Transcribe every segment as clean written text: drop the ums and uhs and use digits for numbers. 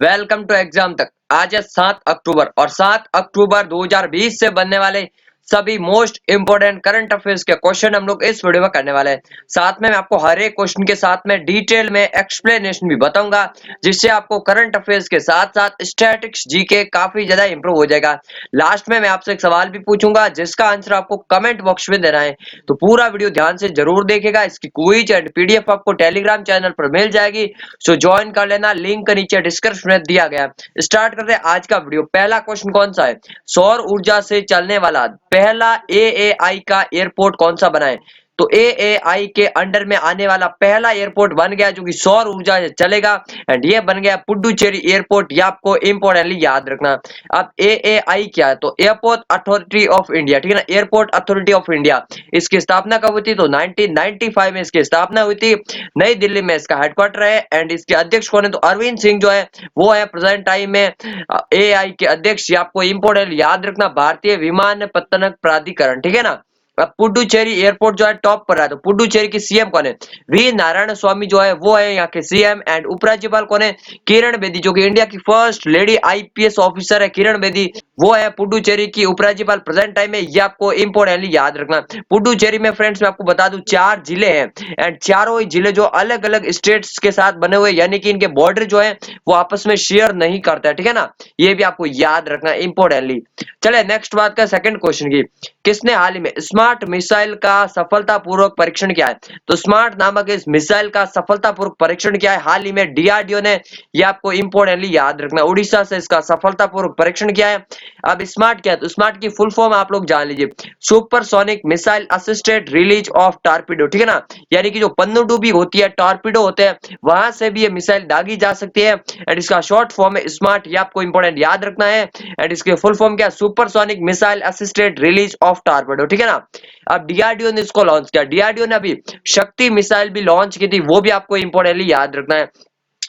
Welcome to exam तक। आज है 7 अक्टूबर और 7 अक्टूबर 2020 से बनने वाले सभी मोस्ट इंपोर्टेंट करंट अफेयर्स के क्वेश्चन हम लोग इस वीडियो में करने वाले हैं। साथ में मैं आपको हर एक क्वेश्चन के साथ में डिटेल में एक्सप्लेनेशन भी बताऊंगा, जिससे आपको करंट अफेयर्स के साथ साथ स्टैटिक्स जीके काफी ज्यादा इंप्रूव हो जाएगा। लास्ट में मैं आपसे एक सवाल भी पूछूंगा जिसका आंसर आपको कमेंट बॉक्स में देना है, तो पूरा वीडियो ध्यान से जरूर देखेगा। इसकी क्विज एंड पीडीएफ आपको टेलीग्राम चैनल पर मिल जाएगी, सो ज्वाइन कर लेना, लिंक नीचे डिस्क्रिप्शन में दिया गया। स्टार्ट करते हैं आज का वीडियो। पहला क्वेश्चन कौन सा है? सौर ऊर्जा से चलने वाला पहला एएआई का एयरपोर्ट कौन सा बना है? तो एएआई के अंडर में आने वाला पहला एयरपोर्ट बन गया जो कि सौर ऊर्जा से चलेगा, एंड ये बन गया पुडुचेरी एयरपोर्ट। ये आपको इंपॉर्टेंटली याद रखना। अब एएआई क्या है? तो एयरपोर्ट अथॉरिटी ऑफ इंडिया, ठीक है ना, एयरपोर्ट अथॉरिटी ऑफ इंडिया। इसकी स्थापना कब हुई थी? तो 1995 में इसकी स्थापना हुई थी। नई दिल्ली में इसका हेडक्वार्टर है, एंड इसके अध्यक्ष कौन है? तो अरविंद सिंह जो है वो है प्रेजेंट टाइम में एआई के अध्यक्ष। ये आपको इंपोर्टेंट याद रखना, भारतीय विमानपत्तन प्राधिकरण, ठीक है ना। अब पुडुचेरी एयरपोर्ट जो है टॉप पर है। तो पुडुचेरी की सीएम कौन है? वी नारायण स्वामी जो है वो है यहाँ के सीएम। एंड उपराज्यपाल कौन है? किरण बेदी, जो कि इंडिया की फर्स्ट लेडी आईपीएस ऑफिसर है, किरण बेदी, वो है पुडुचेरी की उपराज्यपाल प्रेजेंट टाइम में। ये आपको इंपोर्टेंटली याद रखना। पुडुचेरी में फ्रेंड्स मैं आपको बता दूं 4 जिले हैं, एंड चारों ही जिले जो अलग अलग स्टेट्स के साथ बने हुए, यानी कि इनके बॉर्डर जो है वो आपस में शेयर नहीं करता है, ठीक है ना। ये भी आपको याद रखना इंपोर्टेंटली। चले नेक्स्ट बात का सेकंड क्वेश्चन की। किसने हाल ही में स्मार्ट मिसाइल का सफलतापूर्वक परीक्षण किया है? तो स्मार्ट नामक इस मिसाइल का सफलतापूर्वक परीक्षण किया है हाल ही में डीआरडीओ ने। ये आपको इंपोर्टेंटली याद रखना। उड़ीसा से इसका सफलतापूर्वक परीक्षण किया है। अब स्मार्ट क्या है? तो स्मार्ट की फुल फॉर्म आप लोग जान लीजिए, supersonic missile assisted release of torpedo, ठीक है ना। यानी कि जो पनडुब्बी होती है, टॉर्पीडो होते हैं, वहां से भी ये मिसाइल दागी जा सकती है। एंड इसका शॉर्ट फॉर्म है स्मार्ट। ये आपको इंपोर्टेंट याद रखना है। एंड इसके फुल फॉर्म क्या? Supersonic missile assisted release of torpedo, ठीक है ना। अब डीआरडीओ ने इसको लॉन्च किया। डीआरडीओ ने अभी शक्ति मिसाइल भी लॉन्च की थी, वो भी आपको इंपोर्टेंटली याद रखना है।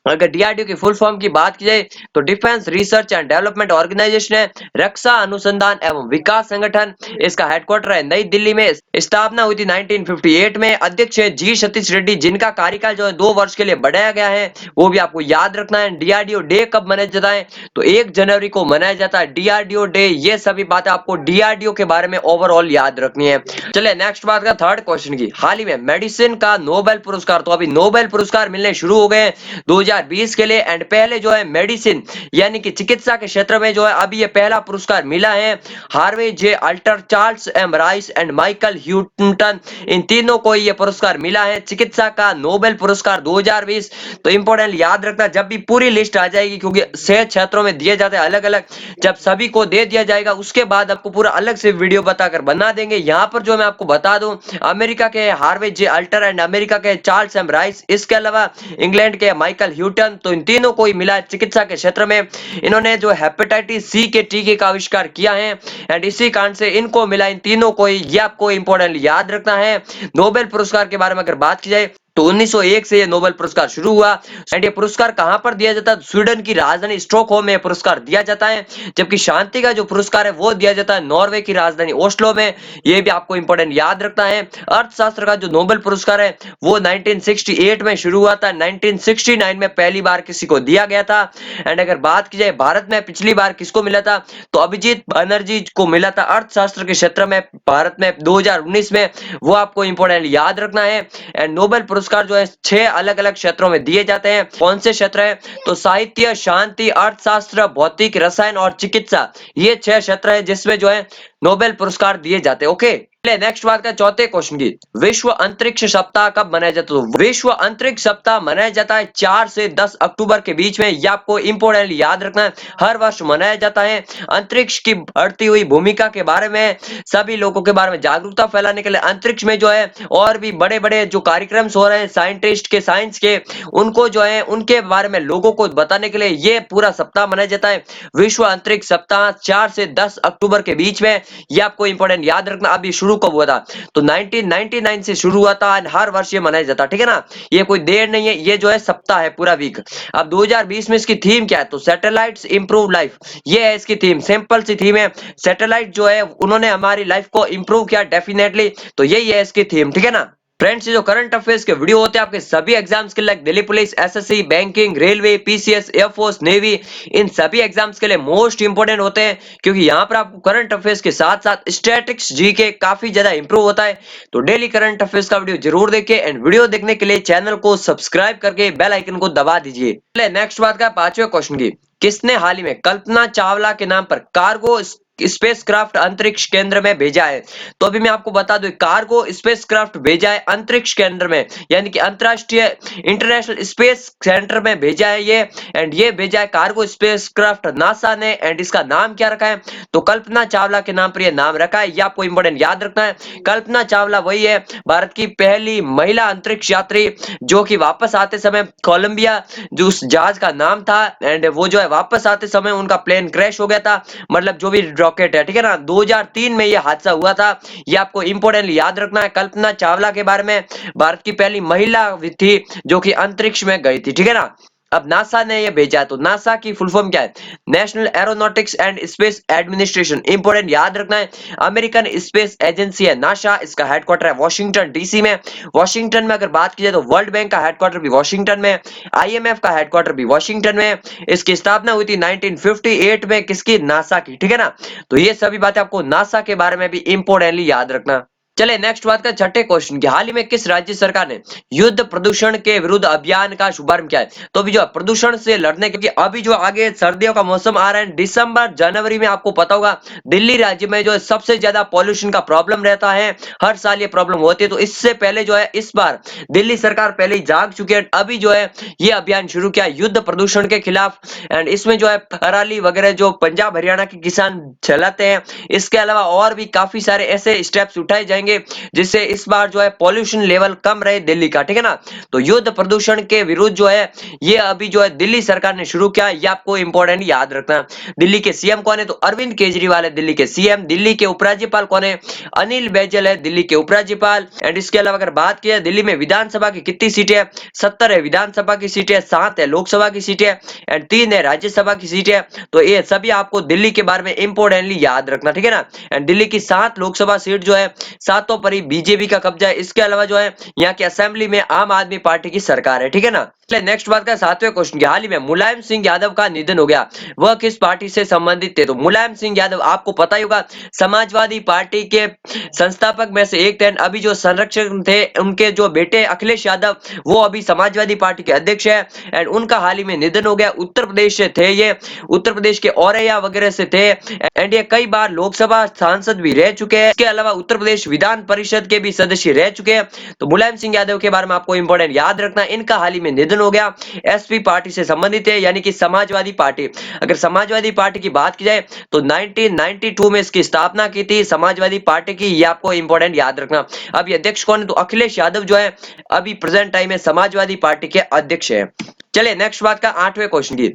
अगर डीआरडीओ की फुल फॉर्म की बात की जाए तो defence research and development organisation है, रक्षा अनुसंधान एवं विकास संगठन। इसका हेडक्वार्टर है नई दिल्ली में। स्थापना हुई थी 1958 में। अध्यक्ष है जी सतीश रेड्डी, जिनका कार्यकाल जो है 2 वर्ष के लिए बढ़ाया गया है, वो भी आपको याद रखना है। डीआरडीओ डे कब मनाया जाता है? तो 1 जनवरी को मनाया जाता है डीआरडीओ डे। ये सभी बातें आपको डीआरडीओ के बारे में ओवरऑल याद रखनी है। चले नेक्स्ट बात का थर्ड क्वेश्चन की। हाल ही में मेडिसिन का नोबेल पुरस्कार, तो अभी नोबेल पुरस्कार मिलने शुरू हो गए 2020 के लिए। एंड पहले जो है मेडिसिन यानी कि चिकित्सा के क्षेत्र में जो है अभी ये पहला पुरस्कार मिला है। Harvey J Alter, Charles M Rice and Michael Houghton, इन तीनों को ये पुरस्कार मिला है, चिकित्सा का नोबेल पुरस्कार 2020। तो इंपॉर्टेंट याद रखना, जब भी पूरी लिस्ट आ जाएगी, क्योंकि 6 क्षेत्रों में दिए जाते हैं अलग अलग, जब सभी को दे दिया जाएगा उसके बाद आपको पूरा अलग से वीडियो बताकर बना देंगे। यहाँ पर जो मैं आपको बता दूं, अमेरिका के Harvey J alter and America के चार्ल्स एम राइस, इसके अलावा इंग्लैंड के माइकल ह्यूटन, तो इन तीनों को ही मिला चिकित्सा के क्षेत्र में। इन्होंने जो हेपेटाइटिस सी के टीके का आविष्कार किया है, एंड इसी कारण से इनको मिला, इन तीनों को ही। ये आपको इंपॉर्टेंट याद रखना है। नोबेल पुरस्कार के बारे में अगर बात की जाए तो 1901 से ये नोबेल पुरस्कार शुरू हुआ। एंड ये पुरस्कार कहां पर दिया जाता है? स्वीडन की राजधानी स्टॉकहोम में ये पुरस्कार दिया जाता है। जबकि शांति का जो पुरस्कार है वो दिया जाता है नॉर्वे की राजधानी ओस्लो में। ये भी आपको इंपॉर्टेंट याद रखना है। अर्थशास्त्र का जो नोबेल पुरस्कार है वो 1968 में शुरू हुआ था। 1969 में पहली बार किसी को दिया गया था। एंड अगर बात की जाए भारत में पिछली बार किसको मिला था, तो अभिजीत बनर्जी को मिला था अर्थशास्त्र के क्षेत्र में भारत में 2019 में। वो आपको इंपॉर्टेंट याद रखना है। एंड नोबेल पुरस्कार जो है 6 अलग अलग क्षेत्रों में दिए जाते हैं। कौन से क्षेत्र है? तो साहित्य, शांति, अर्थशास्त्र, भौतिक, रसायन और चिकित्सा, ये 6 क्षेत्र है जिसमें जो है नोबेल पुरस्कार दिए जाते हैं। ओके, नेक्स्ट बात का चौथे क्वेश्चन की। विश्व अंतरिक्ष सप्ताह कब मनाया जाता है? तो विश्व अंतरिक्ष सप्ताह मनाया जाता है 4 से 10 अक्टूबर के बीच में। ये आपको इंपॉर्टेंट याद रखना है, हर वर्ष मनाया जाता है। अंतरिक्ष की बढ़ती हुई भूमिका के बारे में, सभी लोगों के बारे में जागरूकता फैलाने के लिए अंतरिक्ष में जो है और भी बड़े बड़े जो कार्यक्रम हो रहे हैं साइंटिस्ट के, साइंस के, उनको जो है उनके बारे में लोगों को बताने के लिए ये पूरा सप्ताह मनाया जाता है। विश्व अंतरिक्ष सप्ताह 4 से 10 अक्टूबर के बीच में। ये आपको इंपॉर्टेंट याद रखना। अभी शुरू कब हुआ था? तो 1999 से शुरू हुआ था, हर वर्ष ये मनाया जाता है, ठीक है ना। ये कोई देर नहीं है, ये जो है सप्ताह है पूरा वीक। अब 2020 में इसकी थीम क्या है? तो सैटेलाइट्स इंप्रूव लाइफ, ये है इसकी थीम। सिंपल सी थीम है, सैटेलाइट जो है उन्होंने हमारी लाइफ को इंप्रूव किया डेफिनेटली, तो यही है इसकी थीम, ठीक है ना। फ्रेंड्स, ये जो करंट अफेयर्स के वीडियो होते हैं आपके सभी एग्जाम्स के लिए, Delhi police, SSC, banking, railway, PCS, air force, navy, इन सभी एग्जाम्स के लिए मोस्ट इंपोर्टेंट होते हैं, क्योंकि यहाँ पर आपको करंट अफेयर्स के साथ साथ स्टैटिक्स जीके काफी ज्यादा इंप्रूव होता है। तो डेली करंट अफेयर्स का वीडियो जरूर देखिए एंड वीडियो देखने के लिए चैनल को सब्सक्राइब करके बेल आइकन को दबा दीजिए। चलिए नेक्स्ट बात का पांचवें क्वेश्चन की, किसने हाल ही में कल्पना चावला के नाम पर कार्गो स्पेसक्राफ्ट अंतरिक्ष केंद्र में भेजा है? तो अभी मैं आपको बता दूं, कार्गो स्पेसक्राफ्ट भेजा है अंतरिक्ष केंद्र में, यानी कि अंतरराष्ट्रीय इंटरनेशनल स्पेस सेंटर में भेजा है ये, एंड ये भेजा है कार्गो स्पेसक्राफ्ट नासा ने, एंड इसका नाम क्या रखा है? तो कल्पना चावला के नाम पर ये नाम रखा है। ये आपको इंपोर्टेंट याद रखना है। कल्पना चावला वही है भारत की पहली महिला अंतरिक्ष यात्री, जो कि वापस आते समय कोलंबिया जो उस जहाज का नाम था, एंड वो जो है वापस आते समय उनका प्लेन क्रैश हो गया था, मतलब जो भी रॉकेट है, ठीक है ना, 2003 में ये हादसा हुआ था। ये आपको इंपोर्टेंटली याद रखना है। कल्पना चावला के बारे में, भारत की पहली महिला थी जो कि अंतरिक्ष में गई थी, ठीक है ना। अब नासा ने ये भेजा है, तो नासा की फुल फॉर्म क्या है? National aeronautics and space administration. Important याद रखना है, अमेरिकन स्पेस एजेंसी है नासा, इसका हेडक्वार्टर है वॉशिंगटन डीसी में। वॉशिंगटन में अगर बात की जाए तो वर्ल्ड बैंक का हेडक्वार्टर भी वॉशिंगटन में, आईएमएफ का हेडक्वार्टर भी वॉशिंगटन में। इसकी स्थापना हुई थी 1958 में, किसकी? नासा की, ठीक है ना। तो ये सभी बातें आपको नासा के बारे में भी इंपोर्टेंटली याद रखना। चले नेक्स्ट बात का छठे क्वेश्चन की, हाल ही में किस राज्य सरकार ने युद्ध प्रदूषण के विरुद्ध अभियान का शुभारंभ किया है? तो अभी जो प्रदूषण से लड़ने, क्योंकि अभी जो आगे सर्दियों का मौसम आ रहा है, दिसंबर जनवरी में आपको पता होगा दिल्ली राज्य में जो है सबसे ज्यादा पॉल्यूशन का प्रॉब्लम रहता है, हर साल ये प्रॉब्लम होती है। तो इससे पहले जो है इस बार दिल्ली सरकार पहले ही जाग चुकी है, अभी जो है ये अभियान शुरू किया युद्ध प्रदूषण के खिलाफ, एंड इसमें जो है पराली वगैरह जो पंजाब हरियाणा के किसान चलाते हैं, इसके अलावा और भी काफी सारे ऐसे स्टेप्स उठाए जाएंगे जिससे इस बार जो है पॉल्यूशन लेवल कम रहे दिल्ली का, ठीक है ना। तो युद्ध प्रदूषण के विरुद्ध जो है ये अभी जो है दिल्ली सरकार ने शुरू किया, ये आपको इंपॉर्टेंट याद रखना। दिल्ली के सीएम कौन है? तो अरविंद केजरीवाल है दिल्ली के सीएम। दिल्ली के उपराज्यपाल कौन है? अनिल बैजल है दिल्ली के उपराज्यपाल। एंड इसके अलावा अगर बात की जाए दिल्ली में विधानसभा की कितनी सीटें है? 70 है विधानसभा की सीटें, 7 है लोकसभा की सीटें एंड 3 है राज्यसभा की सीटें। तो ये सभी आपको दिल्ली के बारे में इंपॉर्टेंटली याद रखना, ठीक है ना। एंड दिल्ली की 7 लोकसभा सीट जो है सातों पर ही बीजेपी का कब्जा है। इसके अलावा जो है यहाँ की असेंबली में आम आदमी पार्टी की सरकार है, ठीक है ना। नेक्स्ट बात का सातवें क्वेश्चन की, हाल ही में मुलायम सिंह यादव का निधन हो गया, वह किस पार्टी से संबंधित थे? तो मुलायम सिंह यादव आपको पता ही होगा समाजवादी पार्टी के संस्थापक में से एक थे। अभी जो संरक्षक थे उनके जो बेटे अखिलेश यादव, वो अभी समाजवादी पार्टी के अध्यक्ष है, एंड उनका हाल ही में निधन हो गया। उत्तर प्रदेश से थे ये, उत्तर प्रदेश के औरैया वगैरह से थे, एंड ये कई बार लोकसभा सांसद भी रह चुके हैं। इसके अलावा उत्तर प्रदेश विधान परिषद के भी सदस्य रह चुके हैं। तो मुलायम सिंह यादव के बारे में आपको इंपॉर्टेंट याद रखना, इनका हाल ही में निधन हो गया। एसपी पार्टी से संबंधित है, यानी कि समाजवादी पार्टी। अगर समाजवादी पार्टी की बात की जाए तो 1992 में इसकी स्थापना की थी समाजवादी पार्टी की, ये आपको इंपॉर्टेंट याद रखना। अभी अध्यक्ष कौन है? तो अखिलेश यादव जो है अभी प्रेजेंट टाइम में समाजवादी पार्टी के अध्यक्ष है। चलिए नेक्स्ट बात का आठवें क्वेश्चन की,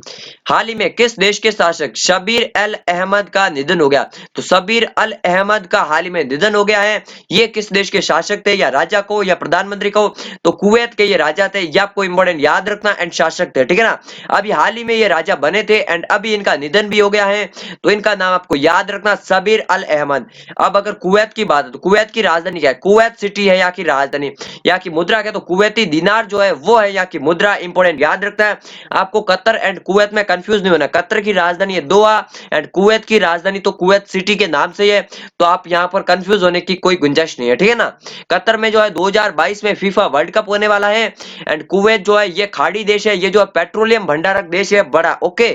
हाल ही में किस देश के शासक शबीर अल अहमद का निधन हो गया? तो शबीर अल अहमद का हाल ही में निधन हो गया है। ये किस देश के शासक थे, या राजा को या प्रधानमंत्री को? तो कुवैत के ये राजा थे, ये आपको इंपॉर्टेंट याद रखना, एंड शासक थे, ठीक है ना। अभी हाल ही में ये राजा बने थे एंड अभी इनका निधन भी हो गया है, तो इनका नाम आपको याद रखना, शबीर अल अहमद। अब अगर कुवैत की बात है तो कुवैत की राजधानी क्या है? कुवैत सिटी है यहाँ की राजधानी। यहाँ की मुद्रा क्या है? तो कुवैती दिनार जो है वो है यहाँ की मुद्रा, इंपॉर्टेंट याद रखता है। आपको कतर एंड कुवैत में कंफ्यूज नहीं होना, कतर की राजधानी है दोहा एंड कुवैत की राजधानी तो कुवैत सिटी के नाम से है, तो आप यहाँ पर कंफ्यूज होने की कोई गुंजाइश नहीं है, ठीक है ना। कतर में जो है 2022 में फीफा वर्ल्ड कप होने वाला है, एंड कुवैत जो है ये खाड़ी देश है, ये जो है पेट्रोलियम भंडारक देश है बड़ा, ओके।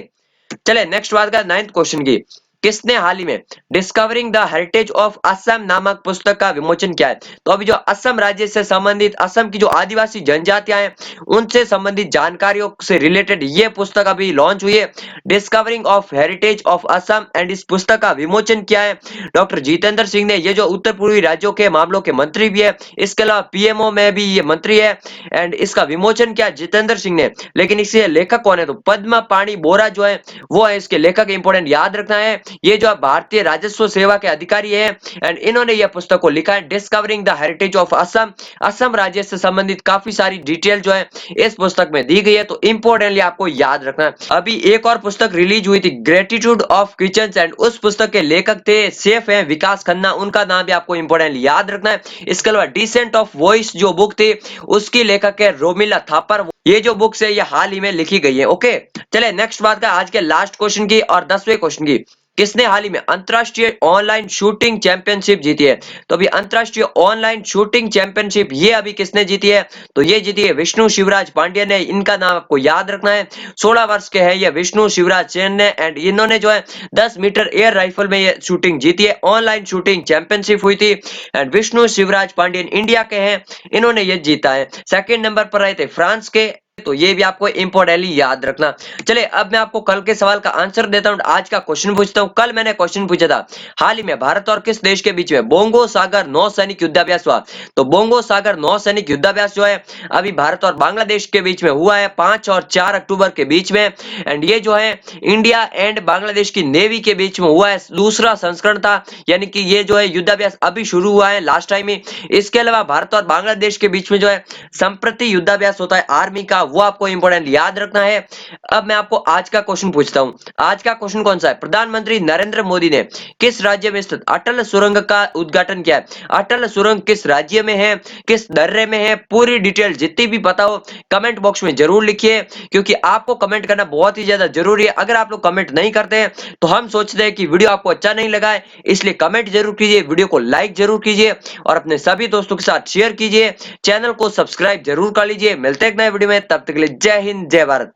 चले नेक्स्ट बात का 9th क्वेश्चन की, किसने हाल ही में discovering the heritage of Assam नामक पुस्तक का विमोचन किया है? तो अभी जो असम राज्य से संबंधित, असम की जो आदिवासी जनजातियां हैं उनसे संबंधित जानकारियों से रिलेटेड ये पुस्तक अभी लॉन्च हुई है, discovering of heritage of Assam, and इस पुस्तक का विमोचन किया है डॉक्टर जितेंद्र सिंह ने, ये जो उत्तर पूर्वी राज्यों के मामलों के मंत्री भी है, इसके अलावा पीएमओ में भी ये मंत्री है, एंड इसका विमोचन किया जितेंद्र सिंह ने। लेकिन इसके लेखक कौन है? तो पद्मा पाणी बोरा जो है वो है इसके लेखक, इंपोर्टेंट याद रखना है। ये जो भारतीय राजस्व सेवा के अधिकारी है एंड इन्होंने यह पुस्तक को लिखा है discovering the heritage of Assam. Assam राज्य से संबंधित काफी सारी डिटेल जो है इस पुस्तक में दी गई है, तो इंपॉर्टेंटली आपको याद रखना है। अभी एक और पुस्तक रिलीज हुई थी ग्रेटिट्यूड ऑफ किचन एंड उस पुस्तक के लेखक थे सेफ है विकास खन्ना, उनका नाम भी आपको इंपॉर्टेंटली याद रखना है। इसके अलावा डिसेंट ऑफ वॉइस जो बुक थी उसकी लेखक है रोमिला थापर, ये जो बुक्स है ये हाल ही में लिखी गई है। ओके, चले नेक्स्ट बात का आज के लास्ट क्वेश्चन की और 10वें क्वेश्चन की। किसने हाल ही में अंतरराष्ट्रीय ऑनलाइन शूटिंग चैंपियनशिप जीती है? तो अभी अंतरराष्ट्रीय ऑनलाइन शूटिंग चैंपियनशिप ये अभी किसने जीती है? तो ये जीती है विष्णु शिवराज पांड्या ने, इनका नाम आपको याद रखना है। 16 वर्ष के हैं ये विष्णु शिवराज जैन ने एंड इन्होंने जो है 10 मीटर एयर राइफल में ये शूटिंग जीती है। ऑनलाइन शूटिंग चैंपियनशिप हुई थी एंड विष्णु शिवराज पांड्यन इंडिया के हैं, इन्होंने ये जीता है। सेकंड नंबर पर रहे थे फ्रांस के, तो ये भी आपको इंपॉर्टेंटली याद रखना। चलिए अब मैं आपको कल के सवाल का आंसर देता हूं, आज का क्वेश्चन पूछता हूं। कल मैंने क्वेश्चन पूछा था हाल ही में भारत और किस देश के बीच में बोंगो सागर नौसैनिक युद्धाभ्यास हुआ? तो बोंगो सागर नौसैनिक युद्धाभ्यास जो है अभी भारत और बांग्लादेश के बीच में हुआ है 5 और 4 अक्टूबर के बीच में एंड ये जो है इंडिया एंड बांग्लादेश की नेवी के बीच में हुआ है, दूसरा संस्करण था, यानी कि ये जो है युद्धाभ्यास अभी शुरू हुआ है लास्ट टाइम ही। इसके अलावा भारत और बांग्लादेश के बीच में जो है संप्रति युद्धाभ्यास होता है आर्मी का, वो आपको इंपॉर्टेंट याद रखना है। अब मैं आपको आज का क्वेश्चन पूछता हूं, आज का क्वेश्चन कौन सा है? प्रधानमंत्री नरेंद्र मोदी ने किस राज्य में स्थित अटल सुरंग का उद्घाटन किया है? अटल सुरंग किस राज्य में है, किस दर्रे में है? पूरी डिटेल जितनी भी पता हो कमेंट बॉक्स में जरूर लिखिए, क्योंकि आपको कमेंट करना बहुत ही ज्यादा जरूरी है। अगर आप लोग कमेंट नहीं करते हैं तो हम सोचते हैं कि वीडियो आपको अच्छा नहीं लगा है, इसलिए कमेंट जरूर कीजिए, वीडियो को लाइक जरूर कीजिए और अपने सभी दोस्तों के साथ शेयर कीजिए, चैनल को सब्सक्राइब जरूर कर लीजिए। मिलते हैं एक नए वीडियो में, तब तक के लिए जय हिंद जय भारत।